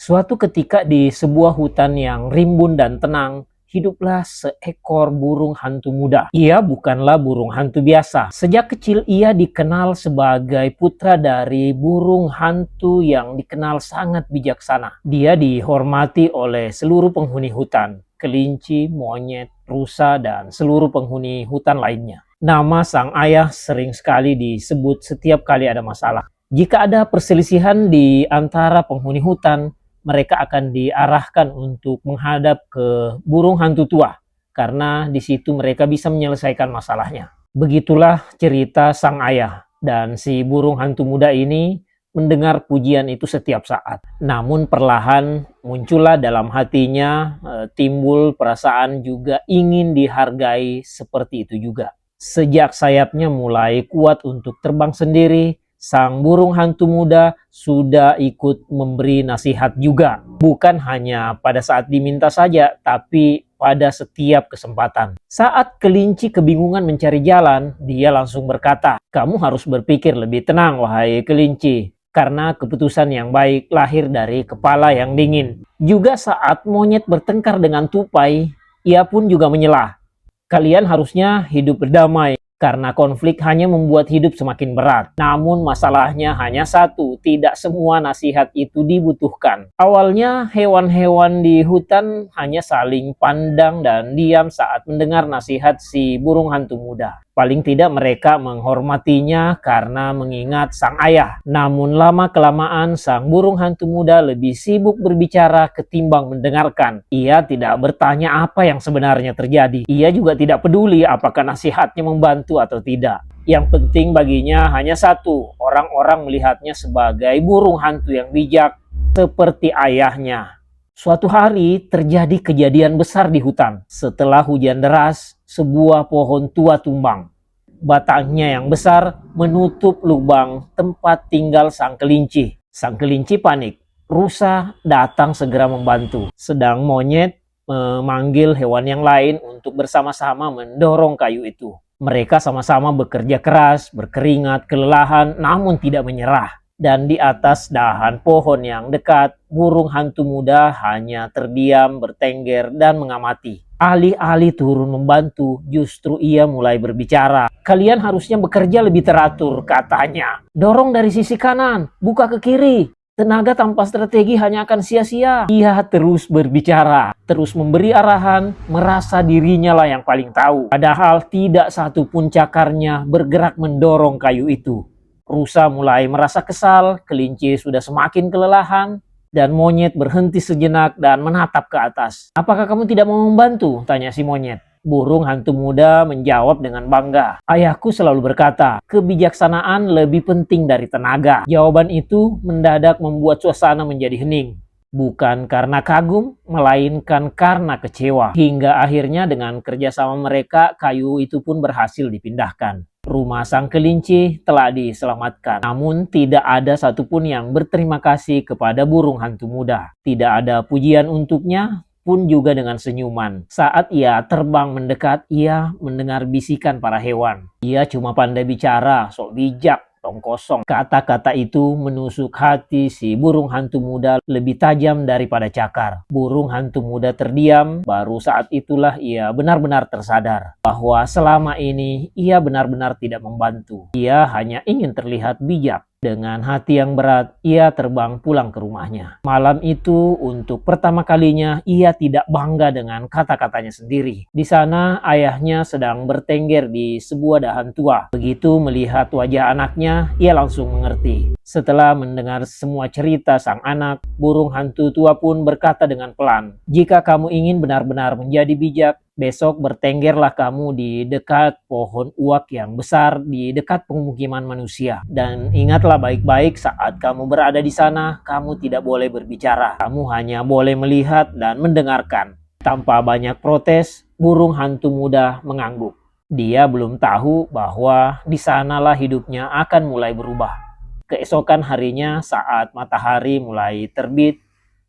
Suatu ketika di sebuah hutan yang rimbun dan tenang, hiduplah seekor burung hantu muda. Ia bukanlah burung hantu biasa. Sejak kecil ia dikenal sebagai putra dari burung hantu yang dikenal sangat bijaksana. Dia dihormati oleh seluruh penghuni hutan, kelinci, monyet, rusa, dan seluruh penghuni hutan lainnya. Nama sang ayah sering sekali disebut setiap kali ada masalah. Jika ada perselisihan di antara penghuni hutan, mereka akan diarahkan untuk menghadap ke burung hantu tua, karena di situ mereka bisa menyelesaikan masalahnya. Begitulah cerita sang ayah, dan si burung hantu muda ini mendengar pujian itu setiap saat. Namun perlahan muncullah dalam hatinya timbul perasaan juga ingin dihargai seperti itu juga. Sejak sayapnya mulai kuat untuk terbang sendiri, sang burung hantu muda sudah ikut memberi nasihat juga. Bukan hanya pada saat diminta saja, tapi pada setiap kesempatan. Saat kelinci kebingungan mencari jalan, dia langsung berkata, "Kamu harus berpikir lebih tenang, wahai kelinci. Karena keputusan yang baik lahir dari kepala yang dingin." Juga saat monyet bertengkar dengan tupai, ia pun juga menyelah. "Kalian harusnya hidup berdamai, karena konflik hanya membuat hidup semakin berat." Namun masalahnya hanya satu, tidak semua nasihat itu dibutuhkan. Awalnya hewan-hewan di hutan hanya saling pandang dan diam saat mendengar nasihat si burung hantu muda. Paling tidak mereka menghormatinya karena mengingat sang ayah. Namun lama-kelamaan sang burung hantu muda lebih sibuk berbicara ketimbang mendengarkan. Ia tidak bertanya apa yang sebenarnya terjadi. Ia juga tidak peduli apakah nasihatnya membantu atau tidak. Yang penting baginya hanya satu, orang-orang melihatnya sebagai burung hantu yang bijak seperti ayahnya. Suatu hari terjadi kejadian besar di hutan. Setelah hujan deras, sebuah pohon tua tumbang. Batangnya yang besar menutup lubang tempat tinggal sang kelinci. Sang kelinci panik. Rusa datang segera membantu. Sedang monyet memanggil hewan yang lain untuk bersama-sama mendorong kayu itu. Mereka sama-sama bekerja keras, berkeringat, kelelahan, namun tidak menyerah. Dan di atas dahan pohon yang dekat, burung hantu muda hanya terdiam, bertengger, dan mengamati. Alih-alih turun membantu, justru ia mulai berbicara. "Kalian harusnya bekerja lebih teratur," katanya. "Dorong dari sisi kanan, buka ke kiri. Tenaga tanpa strategi hanya akan sia-sia." Ia terus berbicara, terus memberi arahan, merasa dirinya lah yang paling tahu. Padahal tidak satu pun cakarnya bergerak mendorong kayu itu. Rusa mulai merasa kesal, kelinci sudah semakin kelelahan, dan monyet berhenti sejenak dan menatap ke atas. "Apakah kamu tidak mau membantu?" tanya si monyet. Burung hantu muda menjawab dengan bangga. "Ayahku selalu berkata, kebijaksanaan lebih penting dari tenaga." Jawaban itu mendadak membuat suasana menjadi hening. Bukan karena kagum, melainkan karena kecewa. Hingga akhirnya dengan kerjasama mereka, kayu itu pun berhasil dipindahkan. Rumah sang kelinci telah diselamatkan. Namun tidak ada satupun yang berterima kasih kepada burung hantu muda. Tidak ada pujian untuknya, pun juga dengan senyuman. Saat ia terbang mendekat, ia mendengar bisikan para hewan. "Ia cuma pandai bicara, sok bijak, tong kosong." Kata-kata itu menusuk hati si burung hantu muda lebih tajam daripada cakar. Burung hantu muda terdiam, baru saat itulah ia benar-benar tersadar bahwa selama ini ia benar-benar tidak membantu. Ia hanya ingin terlihat bijak. Dengan hati yang berat, ia terbang pulang ke rumahnya. Malam itu, untuk pertama kalinya, ia tidak bangga dengan kata-katanya sendiri. Di sana, ayahnya sedang bertengger di sebuah dahan tua. Begitu melihat wajah anaknya, ia langsung mengerti. Setelah mendengar semua cerita sang anak, burung hantu tua pun berkata dengan pelan, "Jika kamu ingin benar-benar menjadi bijak, besok bertenggerlah kamu di dekat pohon uak yang besar di dekat pemukiman manusia. Dan ingatlah baik-baik saat kamu berada di sana, kamu tidak boleh berbicara. Kamu hanya boleh melihat dan mendengarkan." Tanpa banyak protes, burung hantu muda mengangguk. Dia belum tahu bahwa di sanalah hidupnya akan mulai berubah. Keesokan harinya saat matahari mulai terbit,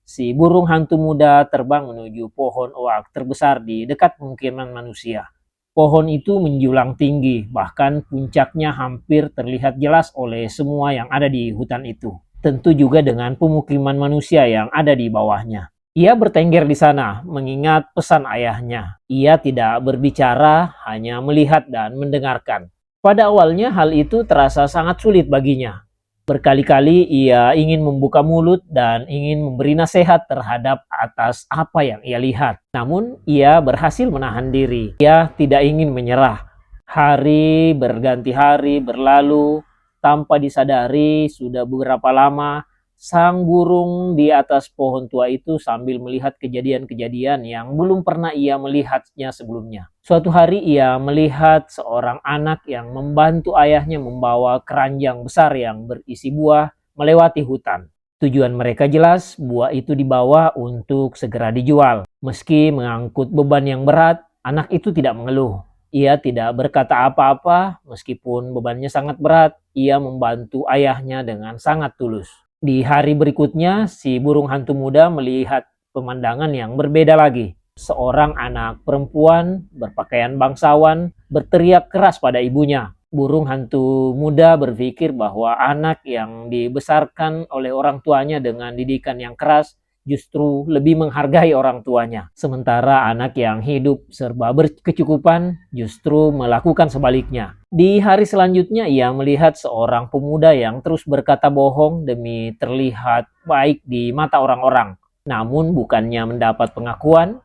si burung hantu muda terbang menuju pohon oak terbesar di dekat pemukiman manusia. Pohon itu menjulang tinggi, bahkan puncaknya hampir terlihat jelas oleh semua yang ada di hutan itu. tentu juga dengan pemukiman manusia yang ada di bawahnya. Ia bertengger di sana, mengingat pesan ayahnya. Ia tidak berbicara, hanya melihat dan mendengarkan. Pada awalnya hal itu terasa sangat sulit baginya. Berkali-kali ia ingin membuka mulut dan ingin memberi nasihat terhadap atas apa yang ia lihat. Namun ia berhasil menahan diri. Ia tidak ingin menyerah. Hari berganti hari berlalu, tanpa disadari sudah beberapa lama sang burung di atas pohon tua itu sambil melihat kejadian-kejadian yang belum pernah ia melihatnya sebelumnya. Suatu hari ia melihat seorang anak yang membantu ayahnya membawa keranjang besar yang berisi buah melewati hutan. Tujuan mereka jelas, buah itu dibawa untuk segera dijual. Meski mengangkut beban yang berat, anak itu tidak mengeluh. Ia tidak berkata apa-apa, meskipun bebannya sangat berat, ia membantu ayahnya dengan sangat tulus. Di hari berikutnya, si burung hantu muda melihat pemandangan yang berbeda lagi. Seorang anak perempuan berpakaian bangsawan berteriak keras pada ibunya. Burung hantu muda berpikir bahwa anak yang dibesarkan oleh orang tuanya dengan didikan yang keras justru lebih menghargai orang tuanya. Sementara anak yang hidup serba berkecukupan justru melakukan sebaliknya. Di hari selanjutnya ia melihat seorang pemuda yang terus berkata bohong demi terlihat baik di mata orang-orang. Namun bukannya mendapat pengakuan,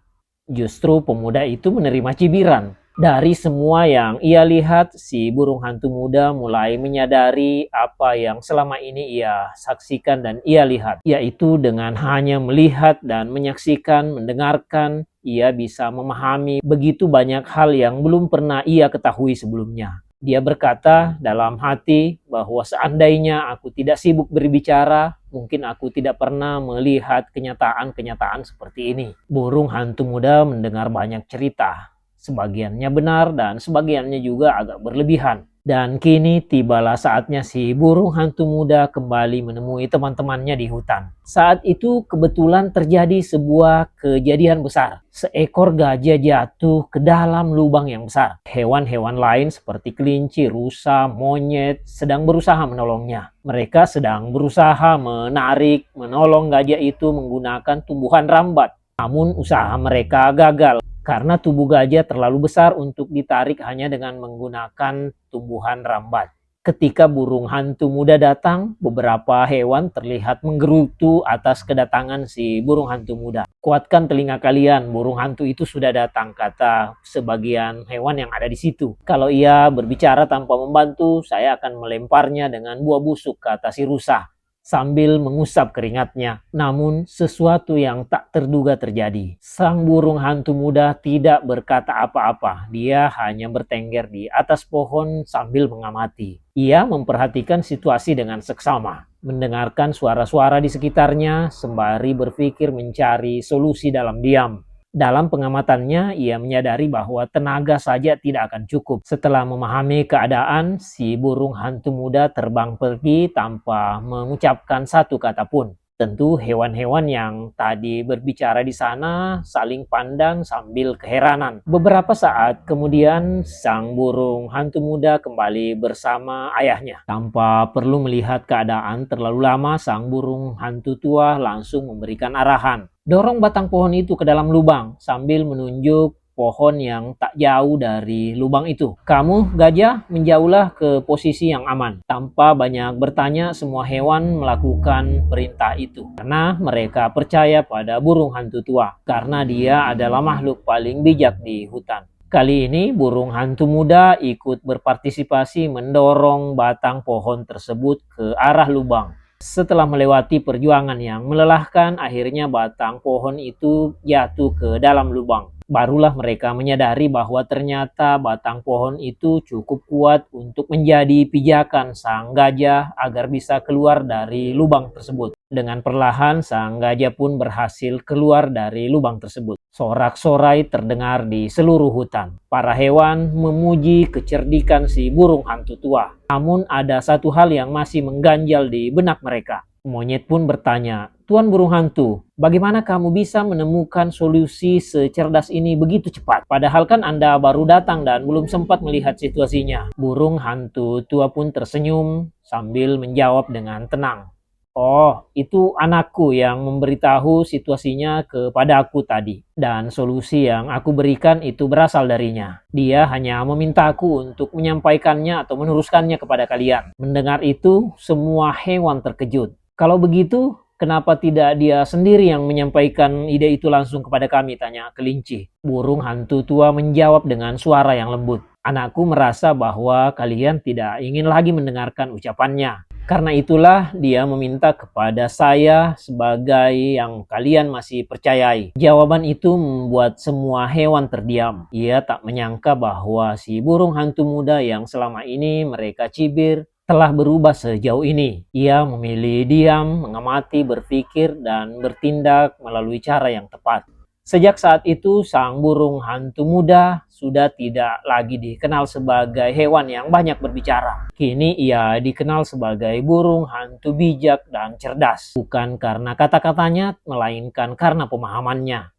justru pemuda itu menerima cibiran. Dari semua yang ia lihat, si burung hantu muda mulai menyadari apa yang selama ini ia saksikan dan ia lihat. Yaitu dengan hanya melihat dan menyaksikan, mendengarkan, ia bisa memahami begitu banyak hal yang belum pernah ia ketahui sebelumnya. Dia berkata dalam hati bahwa seandainya aku tidak sibuk berbicara, mungkin aku tidak pernah melihat kenyataan-kenyataan seperti ini. Burung hantu muda mendengar banyak cerita. Sebagiannya benar dan sebagiannya juga agak berlebihan. Dan kini tibalah saatnya si burung hantu muda kembali menemui teman-temannya di hutan. Saat itu kebetulan terjadi sebuah kejadian besar. Seekor gajah jatuh ke dalam lubang yang besar. Hewan-hewan lain seperti kelinci, rusa, monyet sedang berusaha menolongnya. Mereka sedang berusaha menolong gajah itu menggunakan tumbuhan rambat. Namun usaha mereka gagal. Karena tubuh gajah terlalu besar untuk ditarik hanya dengan menggunakan tumbuhan rambat. Ketika burung hantu muda datang, beberapa hewan terlihat menggerutu atas kedatangan si burung hantu muda. Kuatkan telinga kalian, burung hantu itu sudah datang, kata sebagian hewan yang ada di situ. Kalau ia berbicara tanpa membantu, saya akan melemparnya dengan buah busuk, kata si rusa sambil mengusap keringatnya. Namun sesuatu yang tak terduga terjadi. Sang burung hantu muda tidak berkata apa-apa. Dia hanya bertengger di atas pohon sambil mengamati. Ia memperhatikan situasi dengan seksama, mendengarkan suara-suara di sekitarnya sembari berpikir mencari solusi dalam diam. Dalam pengamatannya, ia menyadari bahwa tenaga saja tidak akan cukup. Setelah memahami keadaan, si burung hantu muda terbang pergi tanpa mengucapkan satu kata pun. Tentu hewan-hewan yang tadi berbicara di sana saling pandang sambil keheranan. Beberapa saat kemudian sang burung hantu muda kembali bersama ayahnya. Tanpa perlu melihat keadaan terlalu lama, sang burung hantu tua langsung memberikan arahan. Dorong batang pohon itu ke dalam lubang sambil menunjuk pohon yang tak jauh dari lubang itu. Kamu, gajah, menjauhlah ke posisi yang aman. Tanpa banyak bertanya, semua hewan melakukan perintah itu. Karena mereka percaya pada burung hantu tua. Karena dia adalah makhluk paling bijak di hutan. Kali ini burung hantu muda ikut berpartisipasi mendorong batang pohon tersebut ke arah lubang. Setelah melewati perjuangan yang melelahkan, akhirnya batang pohon itu jatuh ke dalam lubang. Barulah mereka menyadari bahwa ternyata batang pohon itu cukup kuat untuk menjadi pijakan sang gajah agar bisa keluar dari lubang tersebut. Dengan perlahan, sang gajah pun berhasil keluar dari lubang tersebut. Sorak-sorai terdengar di seluruh hutan. Para hewan memuji kecerdikan si burung hantu tua. Namun ada satu hal yang masih mengganjal di benak mereka. Monyet pun bertanya, "Tuan burung hantu, bagaimana kamu bisa menemukan solusi secerdas ini begitu cepat? Padahal kan Anda baru datang dan belum sempat melihat situasinya." Burung hantu tua pun tersenyum sambil menjawab dengan tenang, Oh, itu anakku yang memberitahu situasinya kepada aku tadi. Dan solusi yang aku berikan itu berasal darinya. Dia hanya meminta aku untuk menyampaikannya atau meneruskannya kepada kalian. Mendengar itu, semua hewan terkejut. Kalau begitu, kenapa tidak dia sendiri yang menyampaikan ide itu langsung kepada kami, tanya kelinci. Burung hantu tua menjawab dengan suara yang lembut. Anakku merasa bahwa kalian tidak ingin lagi mendengarkan ucapannya. Karena itulah dia meminta kepada saya sebagai yang kalian masih percayai. Jawaban itu membuat semua hewan terdiam. Ia tak menyangka bahwa si burung hantu muda yang selama ini mereka cibir telah berubah sejauh ini. Ia memilih diam, mengamati, berpikir, dan bertindak melalui cara yang tepat. Sejak saat itu, sang burung hantu muda sudah tidak lagi dikenal sebagai hewan yang banyak berbicara. Kini ia dikenal sebagai burung hantu bijak dan cerdas. Bukan karena kata-katanya, melainkan karena pemahamannya.